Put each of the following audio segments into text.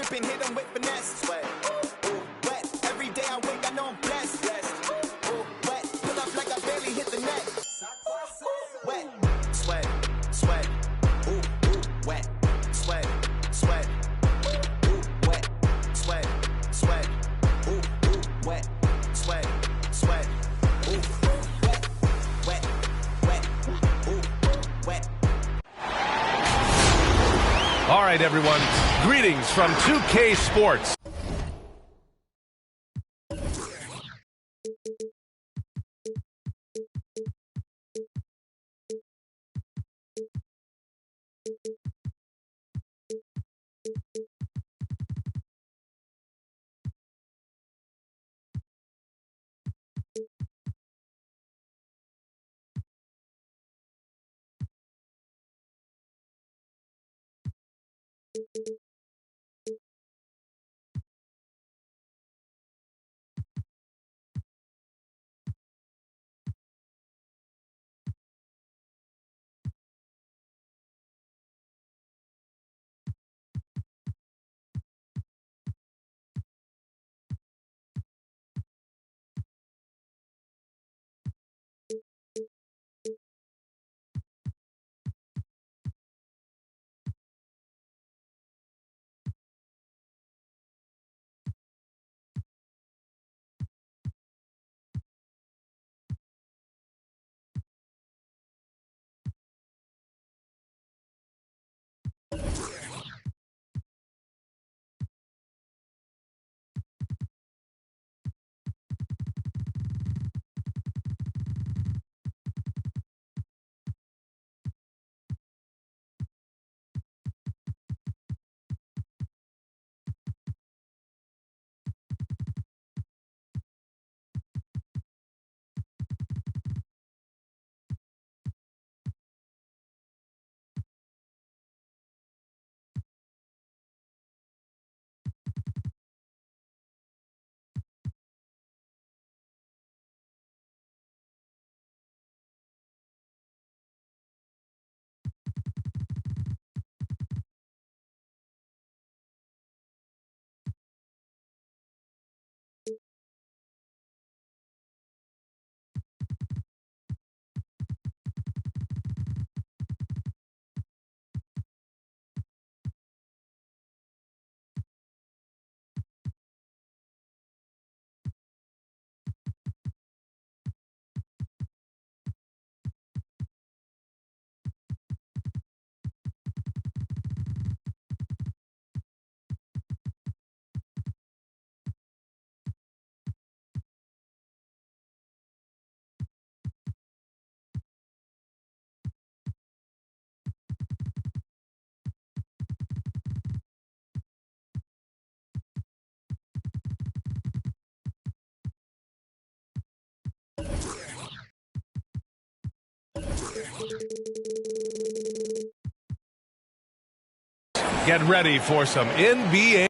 whipping, hit him with finesse. Sweat, ooh, wet. Every day I wake, I know I'm blessed. Ooh, wet. Pull up like I barely hit the net. Wet, sweat, sweat. Ooh, ooh, wet. Sweat, sweat. Ooh, wet. Sweat, sweat. Ooh, ooh, wet. Sweat, sweat. Ooh, wet, wet, wet. Ooh, wet. All right, everyone. Greetings from 2K Sports. Get ready for some NBA.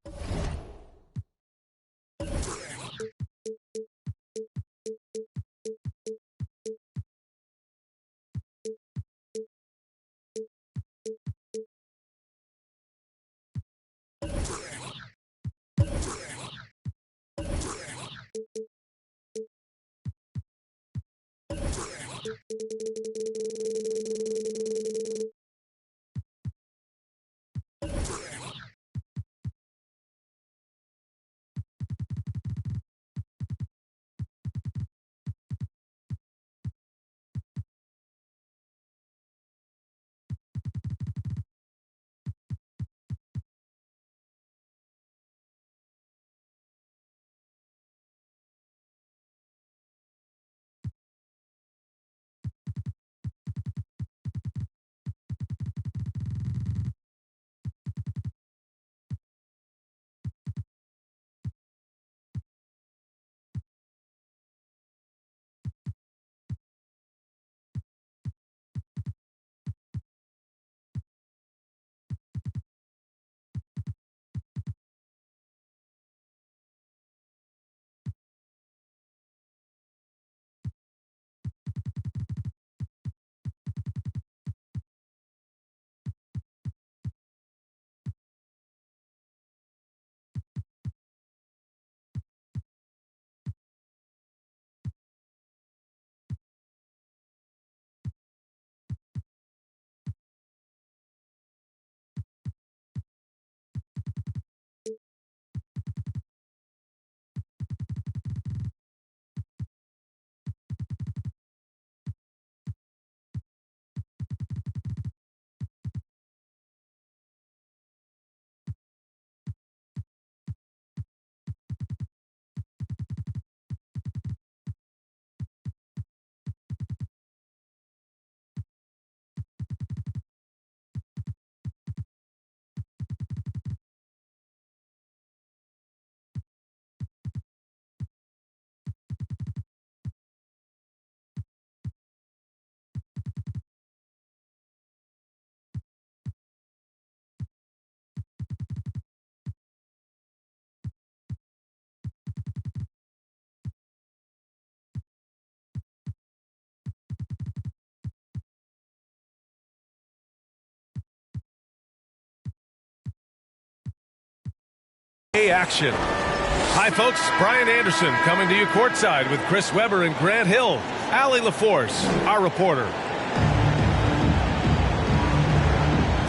Action. Hi, folks. Brian Anderson coming to you courtside with Chris Webber and Grant Hill. Allie LaForce, our reporter.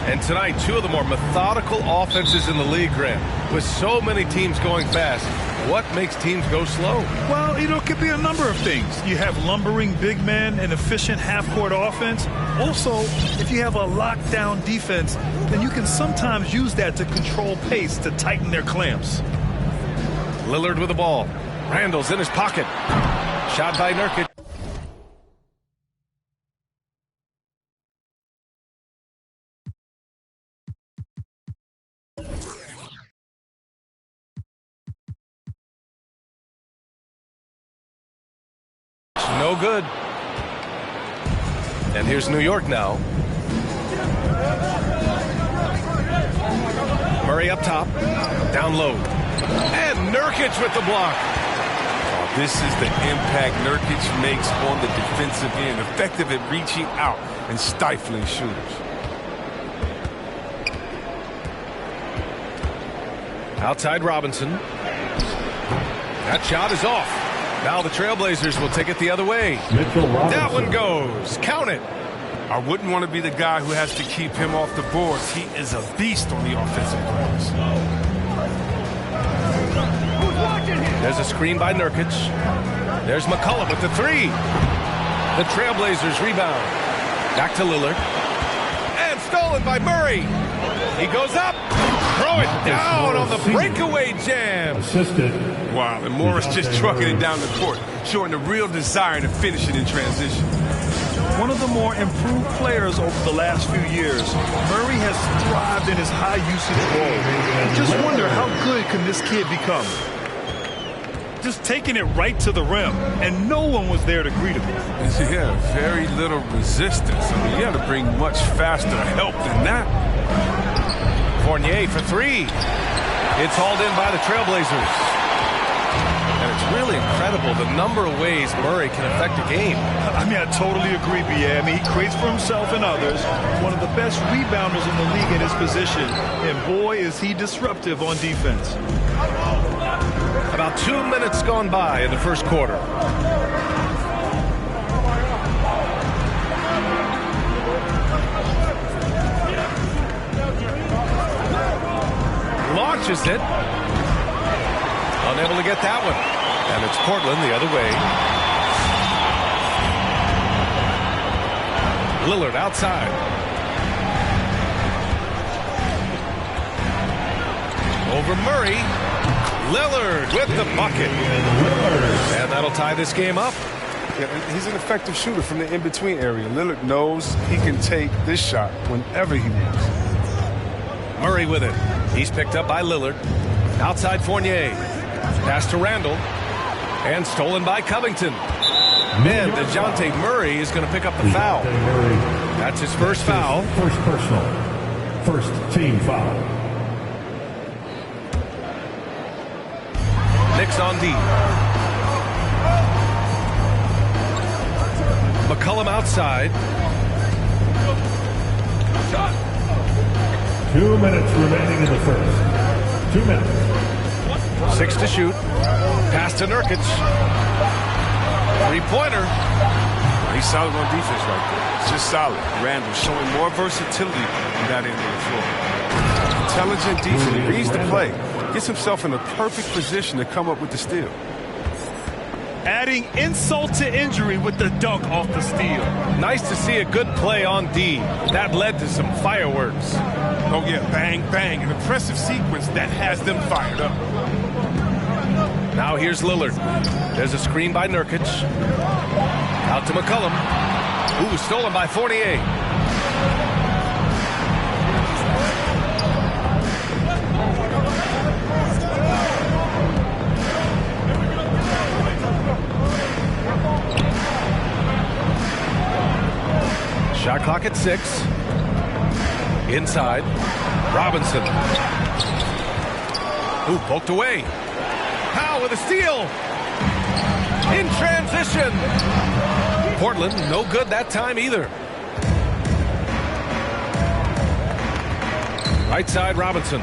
And tonight, two of the more methodical offenses in the league, Grant. With so many teams going fast, what makes teams go slow? Well, it could be a number of things. You have lumbering big men and efficient half-court offense. Also, if you have a lockdown defense, then you can sometimes use that to control pace to tighten their clamps. Lillard with the ball. Randall's in his pocket. Shot by Nurkic. No good. And here's New York now. Murray up top. Down low. And Nurkic with the block. Oh, this is the impact Nurkic makes on the defensive end. Effective at reaching out and stifling shooters. Outside Robinson. That shot is off. Now the Trailblazers will take it the other way. That one goes. Count it. I wouldn't want to be the guy who has to keep him off the boards. He is a beast on the offensive glass. There's a screen by Nurkic. There's McCollum with the three. The Trailblazers rebound. Back to Lillard. And stolen by Murray. He goes up. Throw it down on the breakaway jam. Assisted. Wow, and Morris just trucking it down the court, showing a real desire to finish it in transition. One of the more improved players over the last few years, Murray has thrived in his high-usage role. Just wonder how good can this kid become? Just taking it right to the rim, and no one was there to greet him. Yeah, very little resistance. I mean, you had to bring much faster help than that. Fournier for three. It's hauled in by the Trailblazers. And it's really incredible the number of ways Murray can affect a game. I mean, I totally agree, B.A. I mean, he creates for himself and others. One of the best rebounders in the league at his position. And boy, is he disruptive on defense. About 2 minutes gone by in the first quarter. Launches it. Unable to get that one. And it's Portland the other way. Lillard outside. Over Murray. Lillard with the bucket. And that'll tie this game up. Yeah, he's an effective shooter from the in-between area. Lillard knows he can take this shot whenever he wants. Murray with it. He's picked up by Lillard. Outside Fournier. Pass to Randall. And stolen by Covington. Then DeJounte Murray is going to pick up the foul. That's his first foul. First personal. First team foul. Knicks on D. McCollum outside. 2 minutes remaining in the first. 2 minutes. 6 to shoot. Pass to Nurkic. Three-pointer. He's solid on defense right there. It's just solid. Randall showing more versatility on that end of the floor. Intelligent defense. He reads the play. Gets himself in a perfect position to come up with the steal. Adding insult to injury with the dunk off the steal. Nice to see a good play on D. That led to some fireworks. Oh, yeah, bang, bang. An impressive sequence that has them fired up. Now here's Lillard. There's a screen by Nurkic. Out to McCollum. Ooh, stolen by Fournier. Shot clock at 6. Inside. Robinson. Ooh, poked away. Powell with a steal. In transition. Portland, no good that time either. Right side, Robinson.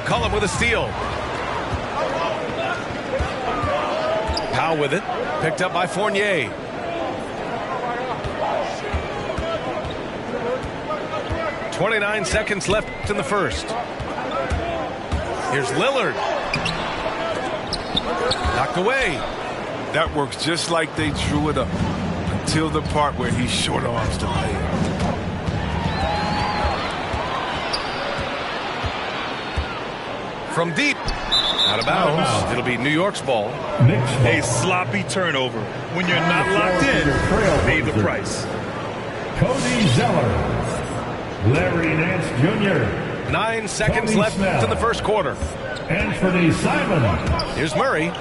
McCollum with a steal. Powell with it. Picked up by Fournier. .29 seconds left in the first. Here's Lillard. Knocked away. That works just like they drew it up. Until the part where he short arms the layup. From deep. Out of bounds. It'll be New York's ball. A sloppy turnover. When you're not locked in, pay the price. Cody Zeller. Larry Nance Jr. 9 seconds Tony left Snell. in the first quarter. Anthony Simon. Here's Murray.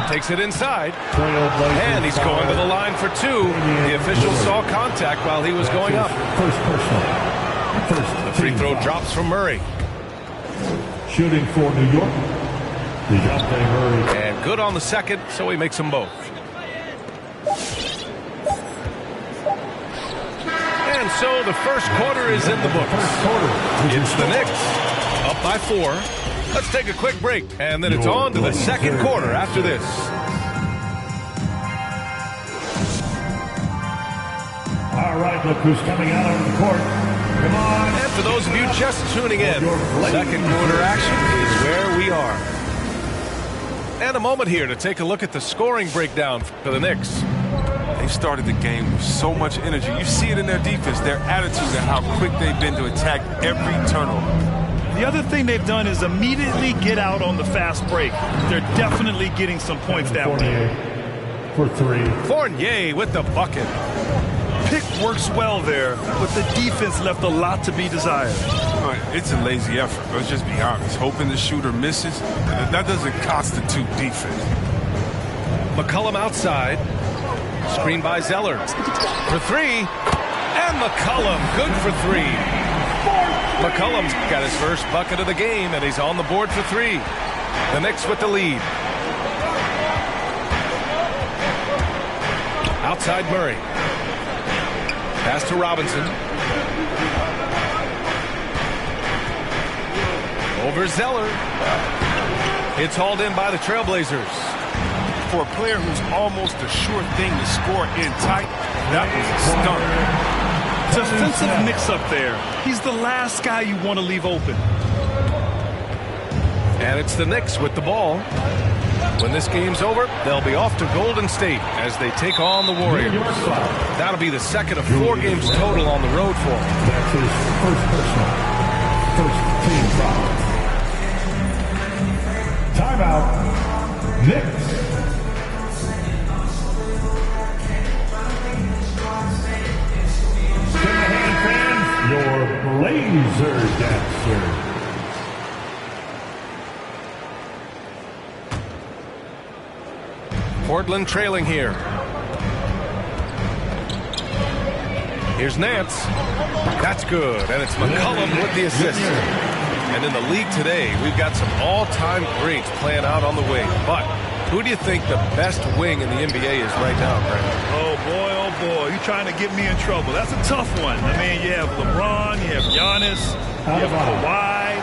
Takes it inside. Trailblazers And he's going to the line for two. The official saw contact while he was going up. First personal. The free throw drops from Murray. Shooting for New York. DeJounte Murray. And good on the second, so he makes them both. And so the first quarter is in the books. It's the Knicks, up by 4. Let's take a quick break, and then it's on to the second quarter after this. All right, look who's coming out on the court. Come on. And for those of you just tuning in, second quarter action is where we are. And a moment here to take a look at the scoring breakdown for the Knicks. They started the game with so much energy. You see it in their defense, their attitude, and how quick they've been to attack every turnover. The other thing they've done is immediately get out on the fast break. They're definitely getting some points that way. For 3. Fournier with the bucket. Pick works well there, but the defense left a lot to be desired. It's a lazy effort. Let's just be honest. Hoping the shooter misses, that doesn't constitute defense. McCollum outside. Screen by Zeller. For 3. And McCollum good for 3. McCollum's got his first bucket of the game, and he's on the board for 3. The Knicks with the lead. Outside Murray. Pass to Robinson. Over Zeller. It's hauled in by the Trailblazers. For a player who's almost a sure thing to score in tight, that was a stunner. Defensive mix-up there. He's the last guy you want to leave open. And it's the Knicks with the ball. When this game's over, they'll be off to Golden State as they take on the Warriors. That'll be the second of 4 games total on the road for him. That's his first personal. First team foul. Timeout. Knicks. Give a hand, fans. Your Blazer dancer. Portland trailing here. Here's Nance. That's good, and it's McCollum with the assist. And in the league today, we've got some all-time greats playing out on the wing. But who do you think the best wing in the NBA is right now, Brandon? Oh, boy, you're trying to get me in trouble. That's a tough one. I mean, you have LeBron, you have Giannis, you have Kawhi,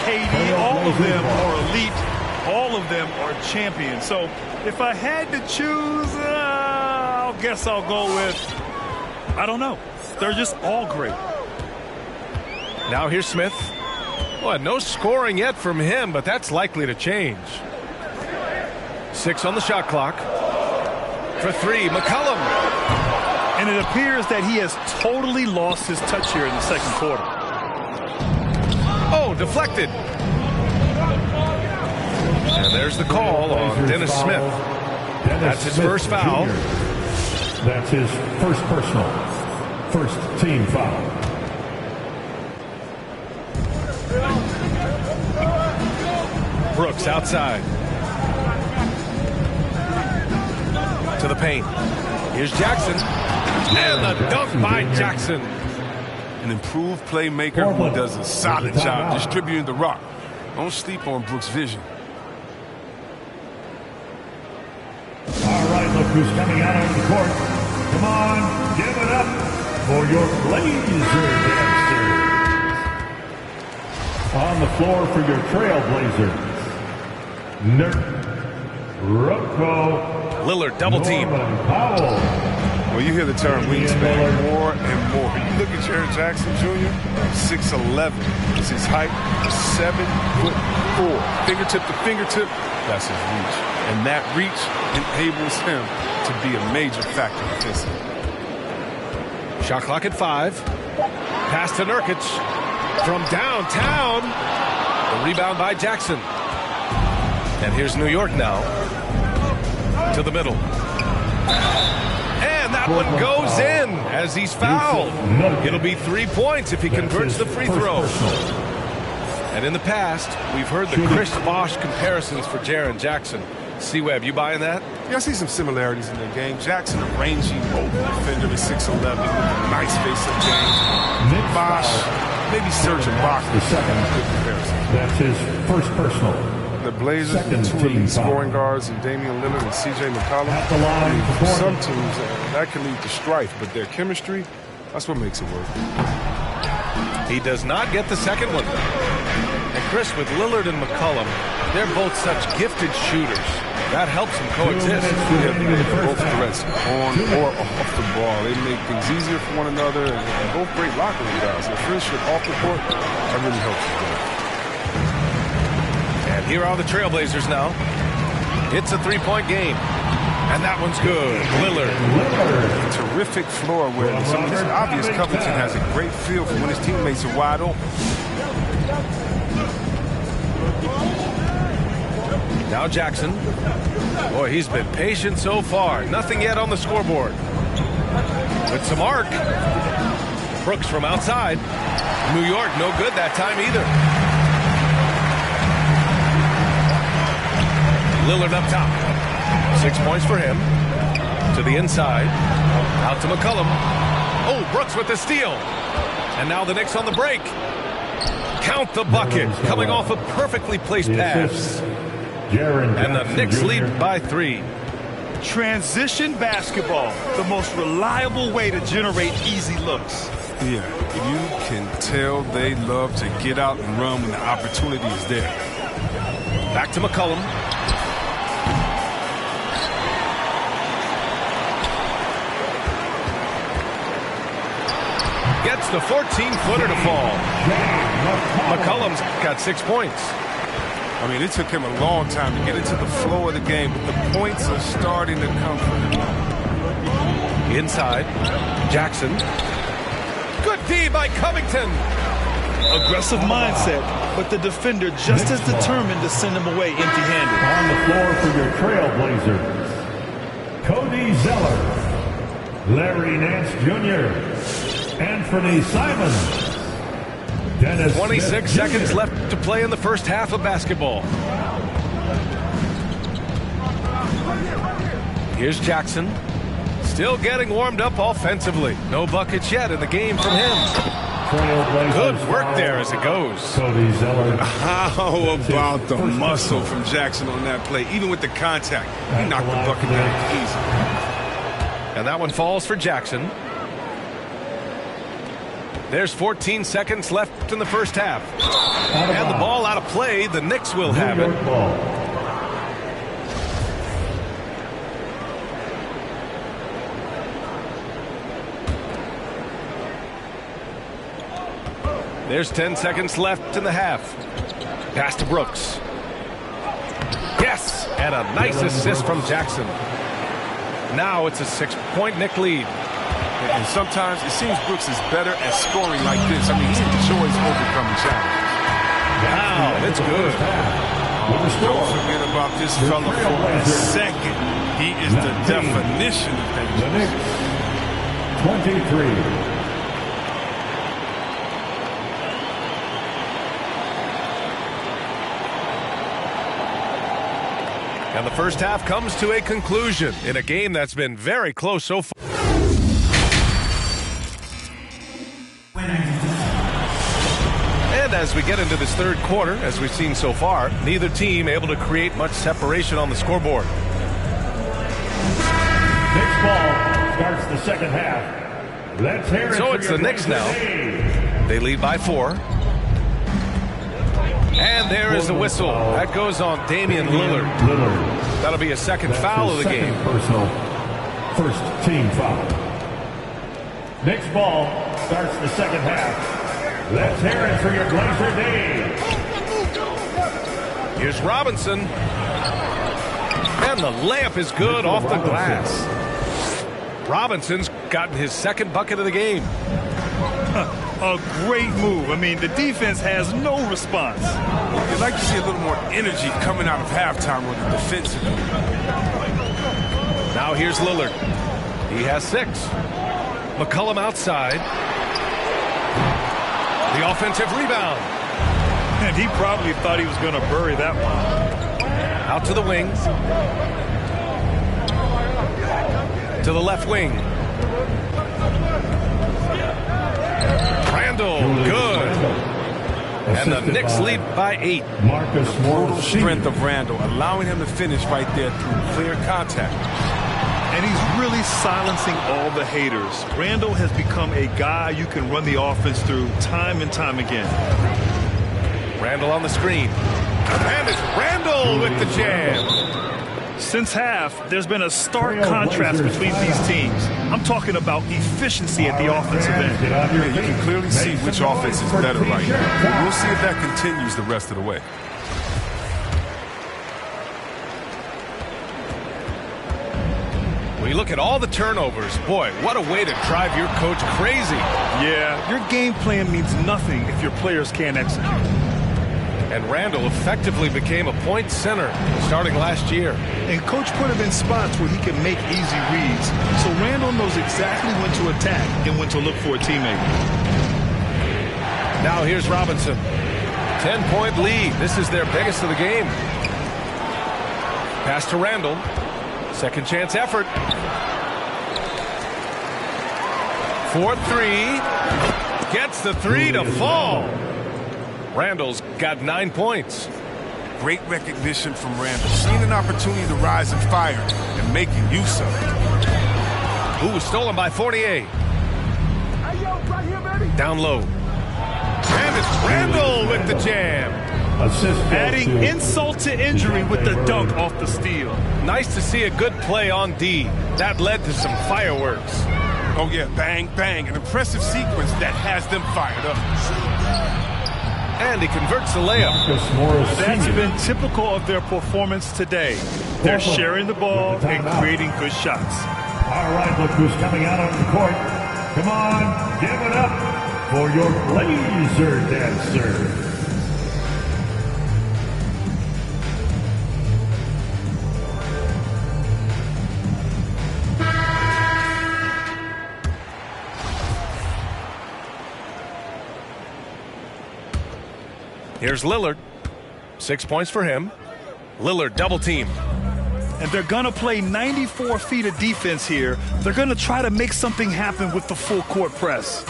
KD, all of them are elite. All of them are champions. So if I had to choose, I guess I'll go with, I don't know. They're just all great. Now here's Smith. Well, no scoring yet from him, but that's likely to change. 6 on the shot clock. For 3, McCollum. And it appears that he has totally lost his touch here in the second quarter. Oh, deflected. And there's the call on Dennis Smith. That's his first foul. That's his first personal. First team foul. Brooks outside. To the paint. Here's Jackson. And the dunk by Jackson. An improved playmaker who does a solid job distributing the rock. Don't sleep on Brooks' vision. All right, look who's coming out on the court. Come on, give it up for your Blazer dancers. On the floor for your Trailblazers, Rocco Lillard double team. Powell. Well, you hear the term wingspan more and more. You look at Jaren Jackson Jr., 6'11" is his height, 7'4". Fingertip to fingertip, that's his reach. And that reach enables him to be a major factor defensively. Shot clock at 5. Pass to Nurkic. From downtown. The rebound by Jackson. And here's New York now. To the middle. And that one goes in as he's fouled. It'll be 3 points if he converts the free throw. And in the past, we've heard the Chris Bosh comparisons for Jaren Jackson. C-Web, you buying that? Yeah, I see some similarities in their game. Jackson, a rangy, mobile defender at 6'11", with a nice face-up game. Bosh, maybe Serge Ibaka. The second. Good comparison. That's his first personal. The Blazers with two elite scoring guards and Damian Lillard and C.J. McCollum. At the line, For some teams, that can lead to strife, but their chemistry, that's what makes it work. He does not get the second one. And Chris, with Lillard and McCollum, they're both such gifted shooters. That helps them coexist. They're both threats on or off the ball. They make things easier for one another, and they're both great locker room guys. Their friendship off the court, that really helps them. And here are the Trailblazers now. It's a three-point game. And that one's good. Lillard. Terrific floor awareness. I mean, it's obvious Covington has a great feel for when his teammates are wide open. Now Jackson. Boy, he's been patient so far. Nothing yet on the scoreboard. With some arc. Brooks from outside. New York, no good that time either. Lillard up top. 6 points for him. To the inside. Out to McCollum. Oh, Brooks with the steal. And now the Knicks on the break. Count the bucket. Coming off a perfectly placed pass. And the Knicks lead by 3. Transition basketball, the most reliable way to generate easy looks. Yeah, you can tell they love to get out and run when the opportunity is there. Back to McCollum. Gets the 14-footer to fall. McCollum's got 6 points. I mean, it took him a long time to get into the flow of the game, but the points are starting to come for him. Inside, Jackson. Good D by Covington. Aggressive mindset, but the defender just as determined to send him away empty-handed. On the floor for your Trailblazers, Cody Zeller, Larry Nance Jr., Anthony Simons, Dennis 26 Smith seconds Jr. left to play in the first half of basketball. Here's Jackson. Still getting warmed up offensively. No buckets yet in the game from him. Good work there as it goes. Cody Zeller. How about the muscle from Jackson on that play? Even with the contact, he knocked the bucket down easy. And that one falls for Jackson. There's 14 seconds left in the first half. And the ball out of play. The Knicks will have it. There's 10 seconds left in the half. Pass to Brooks. Yes! And a nice assist from Jackson. Now it's a 6-point Knick lead. And sometimes it seems Brooks is better at scoring like this. I mean, he enjoys overcoming challenges. Wow, it's good. Don't forget about this fella for a second. He is the definition of The Knicks, 23. And the first half comes to a conclusion in a game that's been very close so far. And as we get into this third quarter, as we've seen so far, neither team able to create much separation on the scoreboard. Knicks ball starts the second half. Let's hear it. So it's the Knicks now. They lead by 4. And there is the whistle. That goes on Damian Lillard. That'll be a second foul of the game. Personal first team foul. Next ball starts the second half. Let's hear it for your Blazer Dave. Here's Robinson. And the layup is good off the glass. Robinson's gotten his second bucket of the game. A great move. I mean, the defense has no response. You'd like to see a little more energy coming out of halftime on the defensive end. Now here's Lillard. He has 6. McCollum outside. The offensive rebound. And he probably thought he was going to bury that one. Out to the wing. To the left wing. Randall, good. And the Knicks lead by 8. Marcus Morris. Strength of Randall, allowing him to finish right there through clear contact. And he's really silencing all the haters. Randall has become a guy you can run the offense through time and time again. Randall on the screen. And it's Randall with the jam. Since half, there's been a stark contrast between these teams. I'm talking about efficiency at the offensive end. Yeah, you can clearly see which offense is better right now. We'll see if that continues the rest of the way. When you look at all the turnovers, boy, what a way to drive your coach crazy. Yeah, your game plan means nothing if your players can't execute. And Randall effectively became a point center starting last year. And coach put him in spots where he can make easy reads. So Randall knows exactly when to attack and when to look for a teammate. Now here's Robinson. 10-point lead. This is their biggest of the game. Pass to Randall. Second chance effort. 4-3. Gets the 3 to fall. Randall's got 9 points. Great recognition from Randall. Seeing an opportunity to rise and fire and making use of it. Ooh, stolen by 48. Down low. And it's Randall with the jam. Adding insult to injury with the dunk off the steal. Nice to see a good play on D. That led to some fireworks. Oh, yeah, bang, bang. An impressive sequence that has them fired up. And he converts the layup. That's been typical of their performance today. They're sharing the ball and creating good shots. All right, look who's coming out on the court. Come on, give it up for your Blazer dancer. Here's Lillard. 6 points for him. Lillard double team. And they're going to play 94 feet of defense here. They're going to try to make something happen with the full court press.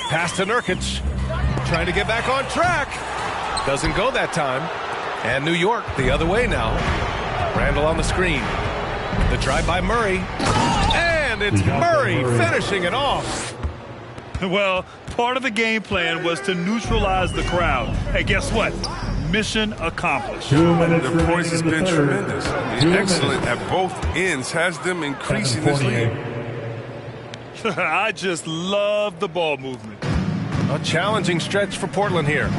Pass to Nurkic. Trying to get back on track. Doesn't go that time. And New York the other way now. Randall on the screen. The drive by Murray. And it's Murray finishing it off. Well, part of the game plan was to neutralize the crowd. And guess what? Mission accomplished. 2 minutes. The points has been tremendous. Excellent at both ends. Has them increasing this lead. I just love the ball movement. A challenging stretch for Portland here.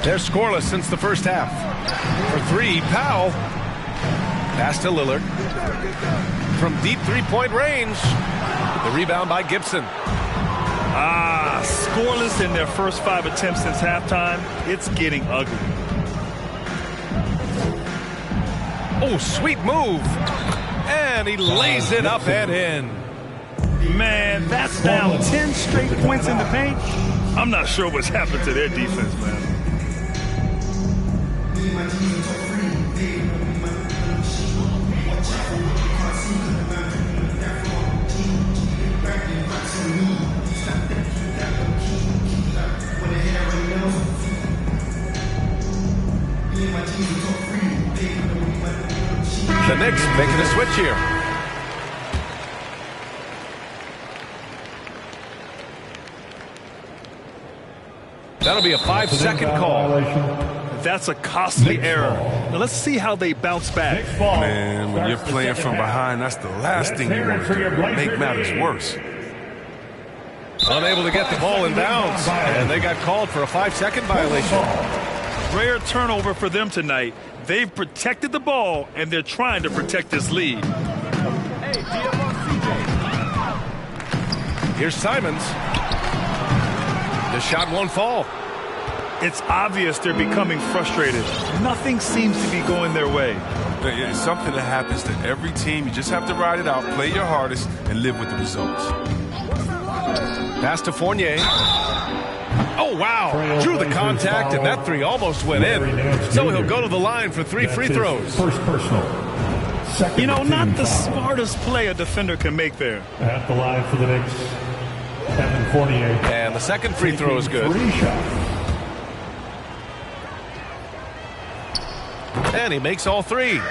They're scoreless since the first half. For 3, Powell. Pass to Lillard. From deep three-point range. The rebound by Gibson. Scoreless in their first 5 attempts since halftime. It's getting ugly. Oh, sweet move. And he lays it up and in. Man, that's now 10 straight points in the paint. I'm not sure what's happened to their defense, man. The Knicks making a switch here. That'll be a 5-second call. That's a costly error. Now let's see how they bounce back. Man, when you're playing from behind, that's the last thing you want to do. Make matters worse. Unable to get the ball in bounds, and they got called for a 5-second violation. Rare turnover for them tonight. They've protected the ball, and they're trying to protect this lead. Here's Simons. The shot won't fall. It's obvious they're becoming frustrated. Nothing seems to be going their way. It's something that happens to every team. You just have to ride it out, play your hardest, and live with the results. Pass to Fournier. Oh, wow. Drew the contact, and that three almost went in. So he'll go to the line for 3 free throws. First personal. You know, not the smartest play a defender can make there. At the line for the Knicks, Evan Fournier. And the second free throw is good. 3 shots. And he makes all 3.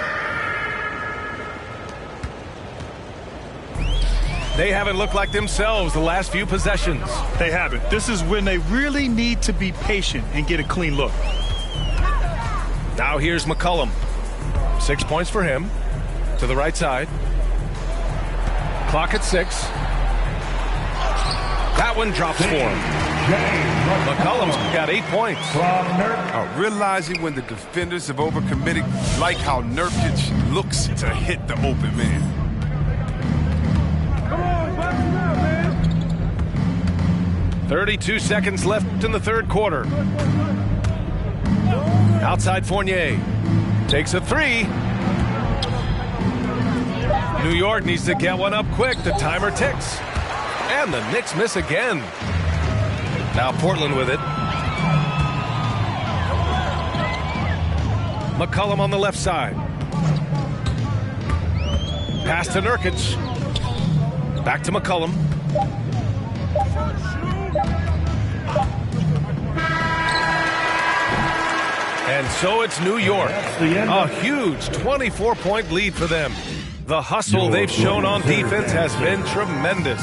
They haven't looked like themselves the last few possessions. They haven't. This is when they really need to be patient and get a clean look. Now here's McCollum. 6 points for him. To the right side. Clock at 6. That one drops for him. McCollum's got 8 points. Realizing when the defenders have overcommitted, like how Nurkic looks to hit the open man. 32 seconds left in the third quarter. Outside Fournier. Takes a 3. New York needs to get one up quick. The timer ticks. And the Knicks miss again. Now Portland with it. McCollum on the left side. Pass to Nurkic. Back to McCollum. And so it's New York. A huge 24-point lead for them. The hustle they've shown on defense has been tremendous.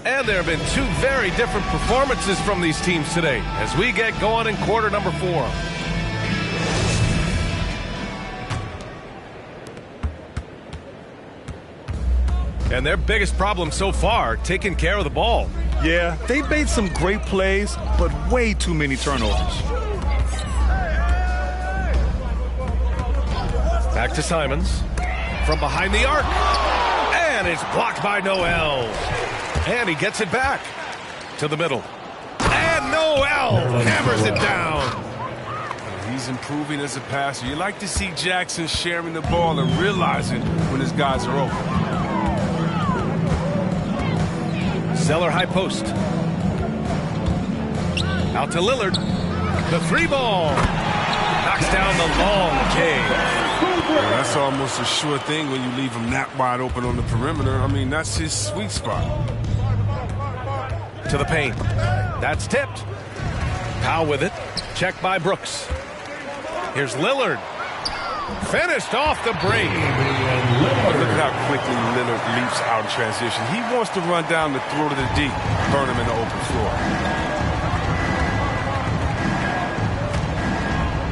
And there have been 2 very different performances from these teams today as we get going in quarter number 4. And their biggest problem so far, taking care of the ball. Yeah, they've made some great plays, but way too many turnovers. Back to Simons. From behind the arc. And it's blocked by Noel. And he gets it back. To the middle. And Noel hammers it down. He's improving as a passer. You like to see Jackson sharing the ball and realizing when his guys are open. Zeller high post. Out to Lillard. The 3 ball. Knocks down the long K. Yeah, that's almost a sure thing when you leave him that wide open on the perimeter. I mean, that's his sweet spot. To the paint. That's tipped. Powell with it. Checked by Brooks. Here's Lillard. Finished off the break. Look at how quickly Lillard leaps out in transition. He wants to run down the throat of the D, burn him in the open floor.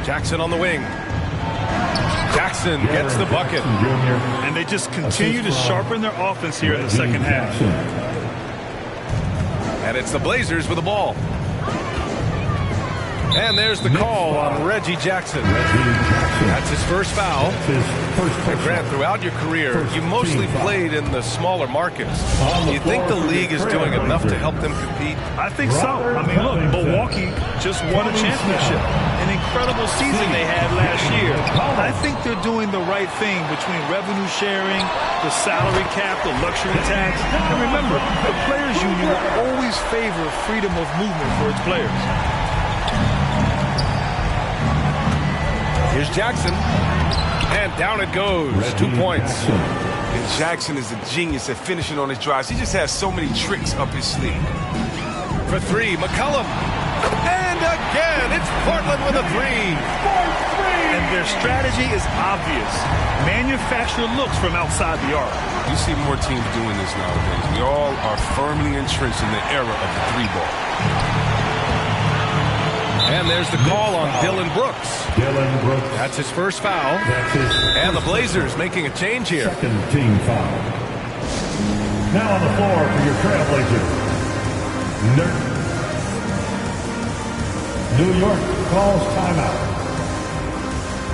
Jackson on the wing. Jackson gets the bucket. And they just continue to sharpen their offense here in the second half. And it's the Blazers with the ball. And there's the call on Reggie Jackson. That's his first foul. And Grant, throughout your career, you mostly played in the smaller markets. Do you think the league is doing enough to help them compete? I think so. I mean, look, Milwaukee just won a championship. An incredible season they had last year. I think they're doing the right thing between revenue sharing, the salary cap, the luxury tax. And remember, the Players Union will always favor freedom of movement for its players. Here's Jackson. And down it goes. 2 points. And Jackson is a genius at finishing on his drives. He just has so many tricks up his sleeve. For 3, McCollum. And again, it's Portland with a 3. And their strategy is obvious. manufacture looks from outside the arc. You see more teams doing this nowadays. We all are firmly entrenched in the era of the 3-ball. And there's the call on Dillon Brooks. Dillon Brooks. That's his first foul. That's his And the Blazers making a change here. second team foul. Now on the floor for your Trailblazers. New York calls timeout.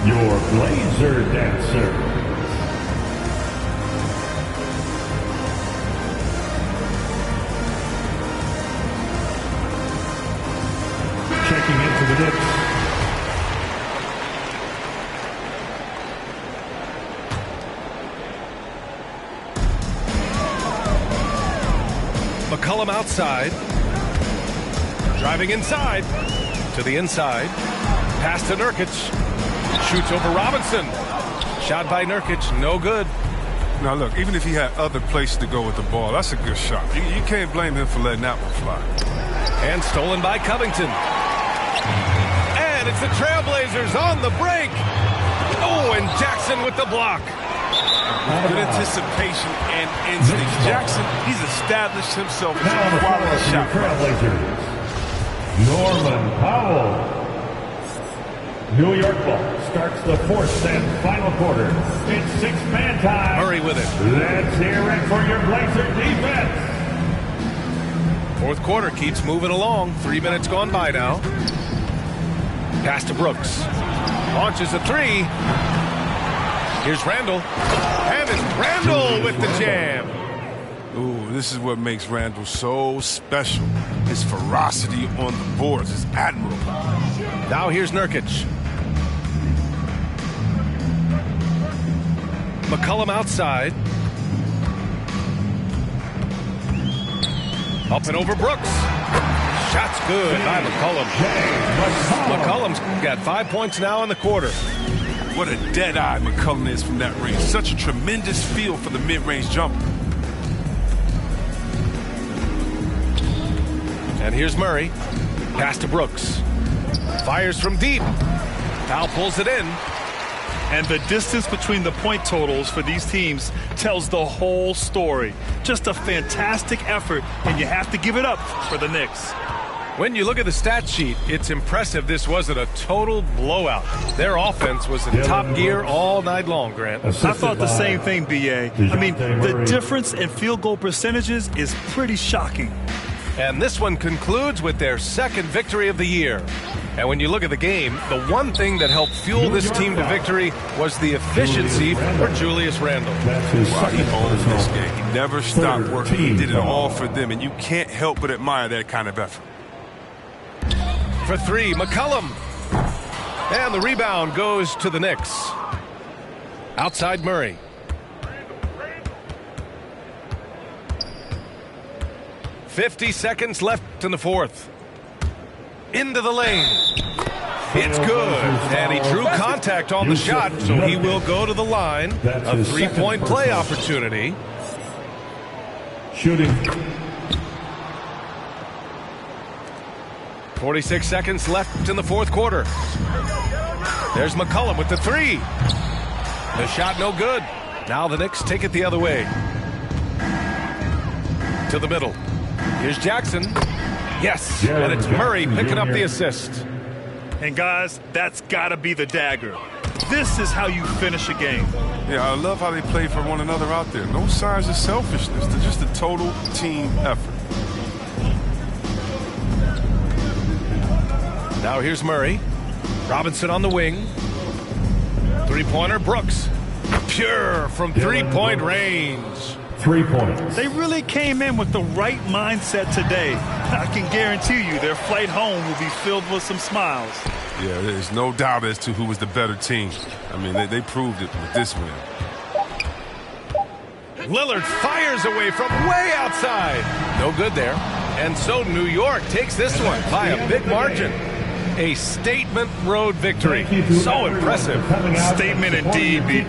Your Blazer dancer. Checking into the Knicks. McCollum outside. Driving inside. To the inside. Pass to Nurkic. Shoots over Robinson. Shot by Nurkic. No good. Now, look, even if he had other places to go with the ball, that's a good shot. You can't blame him for letting that one fly. And stolen by Covington. And it's the Trailblazers on the break. Oh, and Jackson with the block. Good anticipation and instinct. Jackson, he's established himself as Now on a the floor quality for your shot. Trailblazers. Norman Powell. New York ball starts the fourth and final quarter. It's six-man time. Murray with it. Let's hear it for your Blazer defense. Fourth quarter keeps moving along. 3 minutes gone by now. Pass to Brooks. Launches a three. Here's Randall. And it's Randall with the jam. Ooh, this is what makes Randall so special. His ferocity on the boards is admirable. Now here's Nurkic. McCollum outside. Up and over Brooks. Shot's good by McCollum. McCollum's got 5 points now in the quarter. What a dead-eye McCollum is from that range. Such a tremendous feel for the mid-range jumper. And here's Murray. Pass to Brooks. Fires from deep. Foul pulls it in. And the distance between the point totals for these teams tells the whole story. Just a fantastic effort, and you have to give it up for the Knicks. When you look at the stat sheet, it's impressive this wasn't a total blowout. Their offense was in top gear all night long, Grant. I thought the same thing, B.A. I mean, the difference in field goal percentages is pretty shocking. And this one concludes with their second victory of the year. And when you look at the game, the one thing that helped fuel this team to victory was the efficiency for Julius Randle. Wow, he owned this game. He never stopped working. He did it all for them, and you can't help but admire that kind of effort. For three, McCollum. And the rebound goes to the Knicks. Outside Murray. .50 seconds left in the fourth. Into the lane. It's good. And he drew contact on the shot, so he will go to the line. A three-point play opportunity. Shooting. 46 seconds left in the fourth quarter. There's McCollum with the three. The shot no good. Now the Knicks take it the other way. To the middle. Here's Jackson. Yes, and it's Murray picking up the assist. And guys, that's got to be the dagger. This is how you finish a game. Yeah, I love how they play for one another out there. No signs of selfishness. They're just a total team effort. Now here's Murray. Robinson on the wing. Three-pointer, Brooks. Pure from three-point range. 3 points. They really came in with the right mindset today. I can guarantee you their flight home will be filled with some smiles. Yeah, there's no doubt as to who was the better team. I mean, they proved it with this win. Lillard fires away from way outside. No good there. And so New York takes this one by a big margin. A statement road victory. So impressive. Statement indeed, B.